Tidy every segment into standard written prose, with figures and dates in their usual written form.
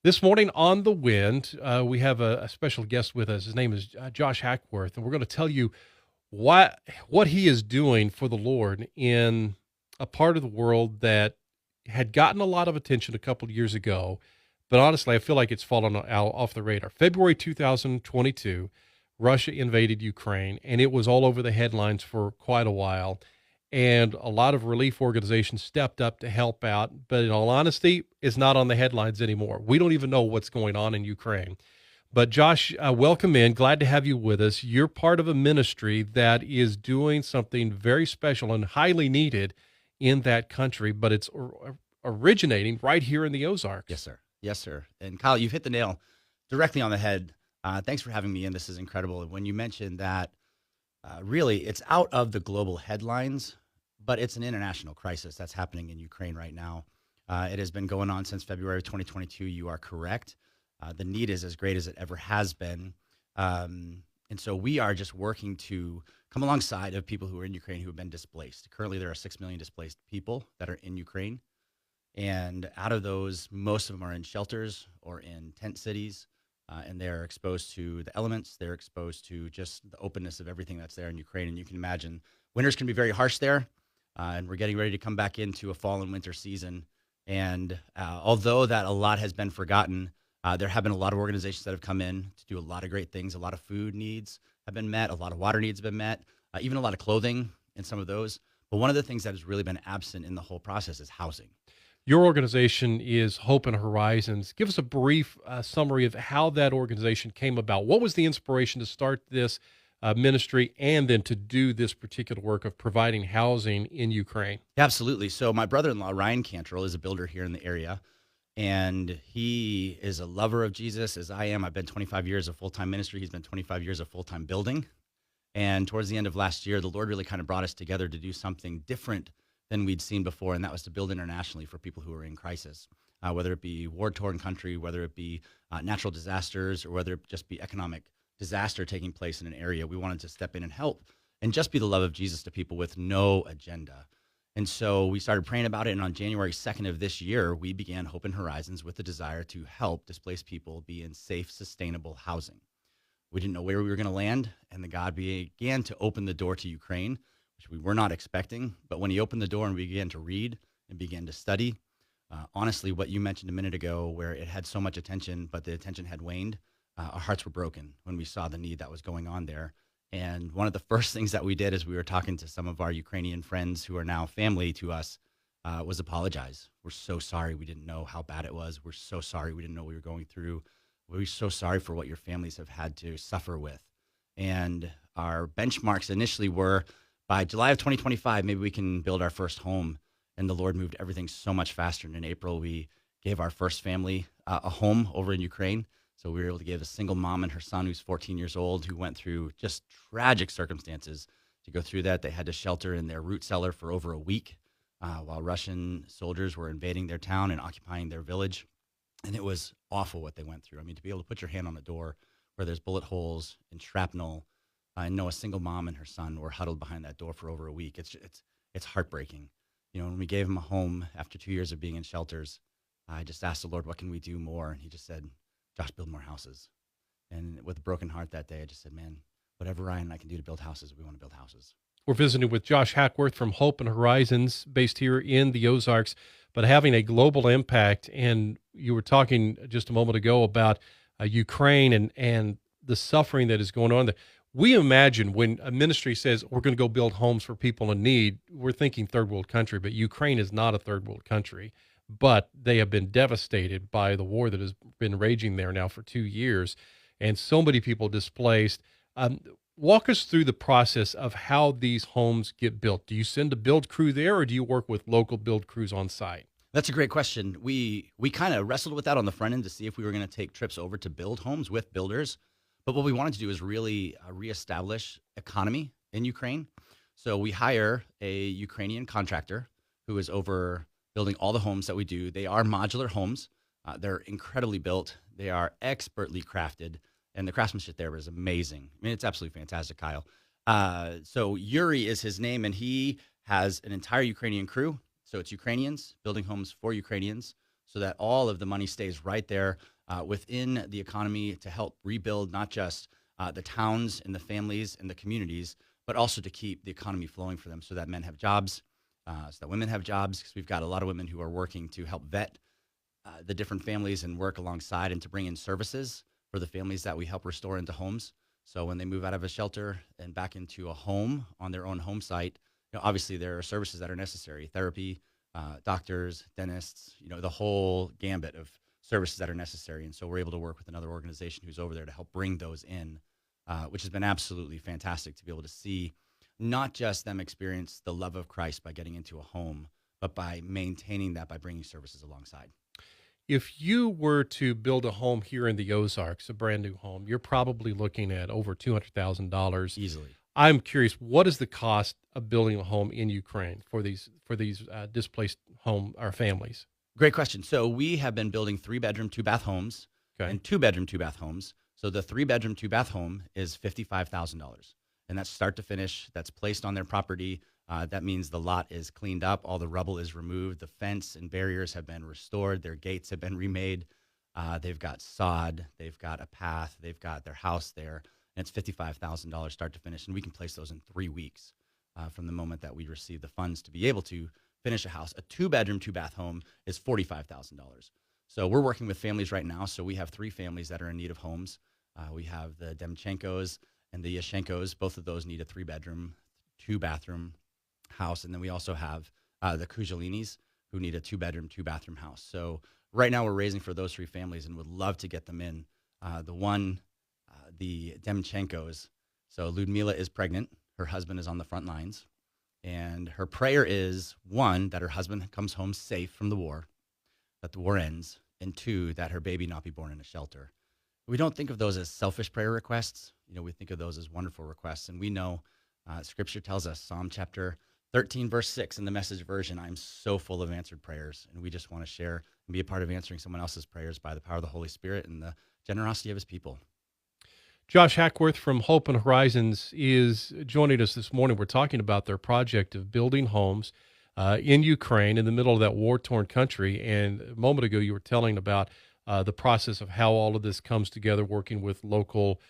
This morning on The Wind, we have a special guest with us. His name is Josh Hackworth, and we're going to tell you what he is doing for the Lord in a part of the world that had gotten a lot of attention a couple of years ago, but honestly, I feel like it's fallen off the radar. February 2022, Russia invaded Ukraine, and it was all over the headlines for quite a while. And a lot of relief organizations stepped up to help out, but in all honesty, it's not on the headlines anymore. We don't even know what's going on in Ukraine. But Josh, welcome in. Glad to have you with us. You're part of a ministry that is doing something very special and highly needed in that country, but it's originating right here in the Ozarks. Yes, sir. Yes, sir. And Kyle, you've hit the nail directly on the head. Thanks for having me in. This is incredible. And when you mentioned that, really, it's out of the global headlines, but it's an international crisis that's happening in Ukraine right now. It has been going on since February of 2022. You are correct. The need is as great as it ever has been. And so we are just working to come alongside of people who are in Ukraine who have been displaced. Currently, there are 6 million displaced people that are in Ukraine. And out of those, most of them are in shelters or in tent cities, and they're exposed to the elements. They're exposed to just the openness of everything that's there in Ukraine. And you can imagine winters can be very harsh there, and we're getting ready to come back into a fall and winter season. And although that a lot has been forgotten, there have been a lot of organizations that have come in to do a lot of great things. A lot of food needs have been met. A lot of water needs have been met, even a lot of clothing in some of those. But one of the things that has really been absent in the whole process is housing. Your organization is Hope and Horizons. Give us a brief summary of how that organization came about. What was the inspiration to start this ministry and then to do this particular work of providing housing in Ukraine? Yeah, absolutely. So my brother-in-law, Ryan Cantrell, is a builder here in the area, and he is a lover of Jesus, as I am. I've been 25 years of full-time ministry. He's been 25 years of full-time building. And towards the end of last year, the Lord really kind of brought us together to do something different than we'd seen before, and that was to build internationally for people who are in crisis, whether it be war-torn country, whether it be natural disasters, or whether it just be economic disaster taking place in an area. We wanted to step in and help and just be the love of Jesus to people with no agenda. And so we started praying about it, and on January 2nd of this year, we began Hope and Horizons with the desire to help displaced people be in safe, sustainable housing. We didn't know where we were going to land, and the God began to open the door to Ukraine, which we were not expecting. But when he opened the door and we began to read and began to study, honestly, what you mentioned a minute ago, where it had so much attention, but the attention had waned, our hearts were broken when we saw the need that was going on there. And one of the first things that we did as we were talking to some of our Ukrainian friends who are now family to us was apologize. We're so sorry we didn't know how bad it was. We're so sorry we didn't know what we were going through. We're so sorry for what your families have had to suffer with. And our benchmarks initially were by July of 2025, maybe we can build our first home. And the Lord moved everything so much faster. And in April, we gave our first family a home over in Ukraine. So we were able to give a single mom and her son who's 14 years old, who went through just tragic circumstances to go through that. They had to shelter in their root cellar for over a week while Russian soldiers were invading their town and occupying their village. And it was awful what they went through. I mean, to be able to put your hand on the door where there's bullet holes and shrapnel, and know a single mom and her son were huddled behind that door for over a week. It's heartbreaking. You know, when we gave him a home after 2 years of being in shelters, I just asked the Lord, what can we do more? And he just said, Josh, build more houses. And with a broken heart that day, I just said, man, whatever Ryan and I can do to build houses, we want to build houses. We're visiting with Josh Hackworth from Hope and Horizons, based here in the Ozarks, but having a global impact. And you were talking just a moment ago about Ukraine and the suffering that is going on there. We imagine when a ministry says we're going to go build homes for people in need, we're thinking third world country, but Ukraine is not a third world country. But they have been devastated by the war that has been raging there now for 2 years, and so many people displaced. Walk us through the process of how these homes get built. Do you send a build crew there, or do you work with local build crews on site? That's a great question. We kind of wrestled with that on the front end to see if we were going to take trips over to build homes with builders. But what we wanted to do is really reestablish economy in Ukraine. So we hire a Ukrainian contractor who is over building all the homes that we do. They are modular homes. They're incredibly built. They are expertly crafted. And the craftsmanship there is amazing. I mean, it's absolutely fantastic, Kyle. So Yuri is his name, and he has an entire Ukrainian crew. So it's Ukrainians building homes for Ukrainians. so that all of the money stays right there within the economy to help rebuild not just the towns and the families and the communities, but also to keep the economy flowing for them so that men have jobs, so that women have jobs, because we've got a lot of women who are working to help vet the different families and work alongside and to bring in services for the families that we help restore into homes. So when they move out of a shelter and back into a home on their own home site, obviously there are services that are necessary: therapy, doctors, dentists, the whole gambit of services that are necessary. And so we're able to work with another organization who's over there to help bring those in, which has been absolutely fantastic to be able to see not just them experience the love of Christ by getting into a home, but by maintaining that by bringing services alongside. If you were to build a home here in the Ozarks, a brand new home, you're probably looking at over $200,000. Easily. I'm curious, what is the cost of building a home in Ukraine for these displaced home or families? Great question. So we have been building 3-bedroom, 2-bath homes Okay. and 2-bedroom, 2-bath homes. So the 3-bedroom, 2-bath home is $55,000, and that's start to finish. That's placed on their property. That means the lot is cleaned up, all the rubble is removed, the fence and barriers have been restored, their gates have been remade. They've got sod, they've got a path, they've got their house there, and it's $55,000 start to finish, and we can place those in 3 weeks from the moment that we receive the funds to be able to finish a house. A 2-bedroom, 2-bath home is $45,000. So we're working with families right now. So we have 3 families that are in need of homes. We have the Demchenkos and the Yashenkos. Both of those need a 3-bedroom, 2-bathroom house. And then we also have the Kujalinis, who need a 2-bedroom, 2-bathroom house. So right now we're raising for those 3 families and would love to get them in. The Demchenkos. So Ludmila is pregnant. Her husband is on the front lines. And her prayer is, 1, that her husband comes home safe from the war, that the war ends, and 2, that her baby not be born in a shelter. We don't think of those as selfish prayer requests. We think of those as wonderful requests. And we know Scripture tells us, Psalm chapter 13, verse 6 in the Message version, I'm so full of answered prayers. And we just want to share and be a part of answering someone else's prayers by the power of the Holy Spirit and the generosity of his people. Josh Hackworth from Hope and Horizons is joining us this morning. We're talking about their project of building homes in Ukraine in the middle of that war-torn country. And a moment ago, you were telling about the process of how all of this comes together, working with local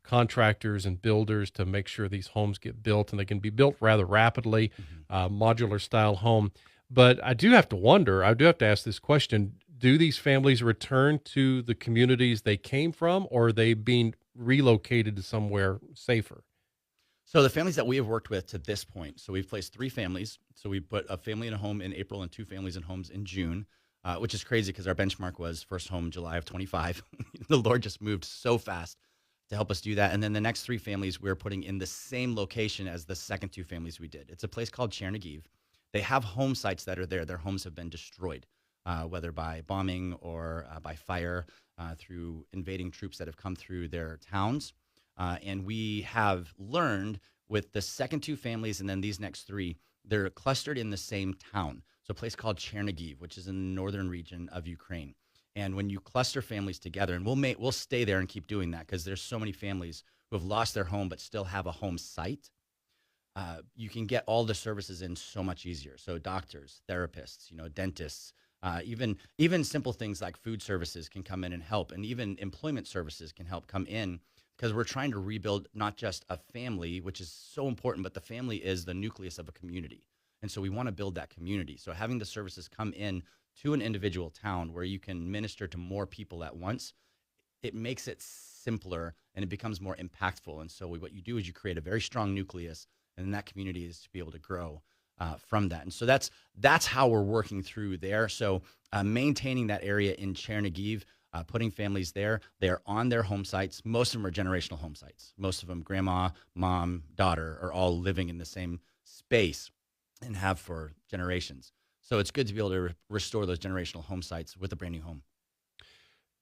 contractors and builders to make sure these homes get built, and they can be built rather rapidly, modular style home. But I do have to ask this question. Do these families return to the communities they came from, or are they being relocated to somewhere safer? So the families that we have worked with to this point, so we've placed 3 families. So we put a family in a home in April and 2 families in homes in June, which is crazy because our benchmark was first home July of 25. The Lord just moved so fast to help us do that. And then the next 3 families we're putting in the same location as the second 2 families we did. It's a place called Chernigiv. They have home sites that are there. Their homes have been destroyed, whether by bombing or by fire, through invading troops that have come through their towns. And we have learned with the second 2 families and then these next 3, they're clustered in the same town. So a place called Chernigiv, which is in the northern region of Ukraine. And when you cluster families together, and we'll stay there and keep doing that because there's so many families who have lost their home but still have a home site, you can get all the services in so much easier. So doctors, therapists, dentists, even simple things like food services can come in and help, and even employment services can help come in, because we're trying to rebuild not just a family, which is so important, but the family is the nucleus of a community. And so we want to build that community. So having the services come in to an individual town where you can minister to more people at once, it makes it simpler and it becomes more impactful. And so what you do is you create a very strong nucleus, and then that community is to be able to grow from that. And so that's how we're working through there. So maintaining that area in Chernigiv, putting families there. They're on their home sites. Most of them are generational home sites. Most of them, grandma, mom, daughter, are all living in the same space and have for generations. So it's good to be able to restore those generational home sites with a brand new home.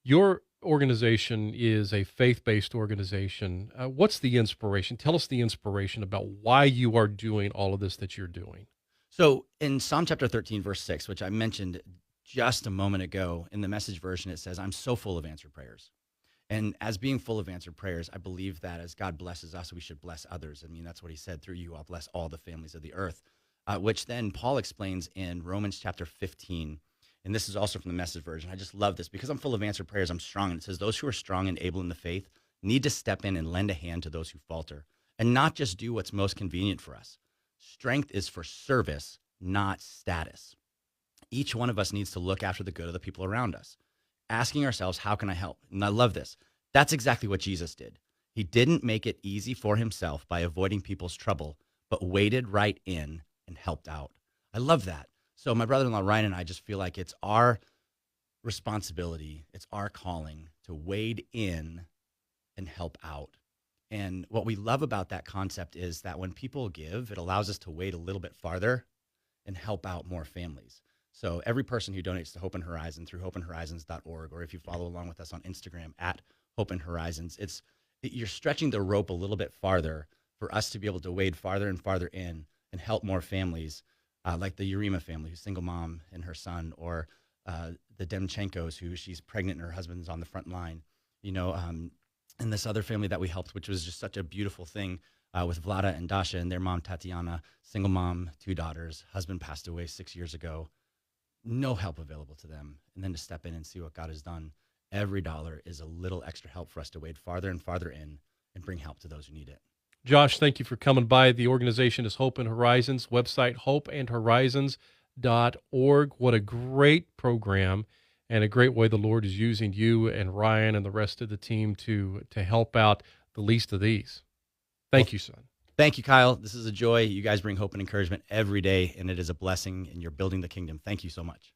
Your organization is a faith-based organization. What's the inspiration? Tell us the inspiration about why you are doing all of this that you're doing. So in Psalm chapter 13, verse 6, which I mentioned just a moment ago, in the Message version, it says, I'm so full of answered prayers. And as being full of answered prayers, I believe that as God blesses us, we should bless others. I mean, that's what he said, through you, I'll bless all the families of the earth, which then Paul explains in Romans chapter 15. And this is also from the Message version. I just love this because I'm full of answered prayers. I'm strong. And it says, those who are strong and able in the faith need to step in and lend a hand to those who falter and not just do what's most convenient for us. Strength is for service, not status. Each one of us needs to look after the good of the people around us, asking ourselves, how can I help? And I love this. That's exactly what Jesus did. He didn't make it easy for himself by avoiding people's trouble, but waded right in and helped out. I love that. So my brother-in-law, Ryan, and I just feel like it's our responsibility, it's our calling to wade in and help out. And what we love about that concept is that when people give, it allows us to wade a little bit farther and help out more families. So every person who donates to Hope and Horizon through hopeandhorizons.org, or if you follow along with us on Instagram at Hope and Horizons, you're stretching the rope a little bit farther for us to be able to wade farther and farther in and help more families, like the Urema family, who's single mom and her son, or the Demchenkos, who she's pregnant and her husband's on the front line, and this other family that we helped, which was just such a beautiful thing, with Vlada and Dasha and their mom, Tatiana, single mom, 2 daughters, husband passed away 6 years ago, no help available to them. And then to step in and see what God has done. Every dollar is a little extra help for us to wade farther and farther in and bring help to those who need it. Josh, thank you for coming by. The organization is Hope and Horizons, website hopeandhorizons.org. What a great program and a great way the Lord is using you and Ryan and the rest of the team to help out the least of these. Thank you, son. Thank you, Kyle. This is a joy. You guys bring hope and encouragement every day, and it is a blessing, and you're building the kingdom. Thank you so much.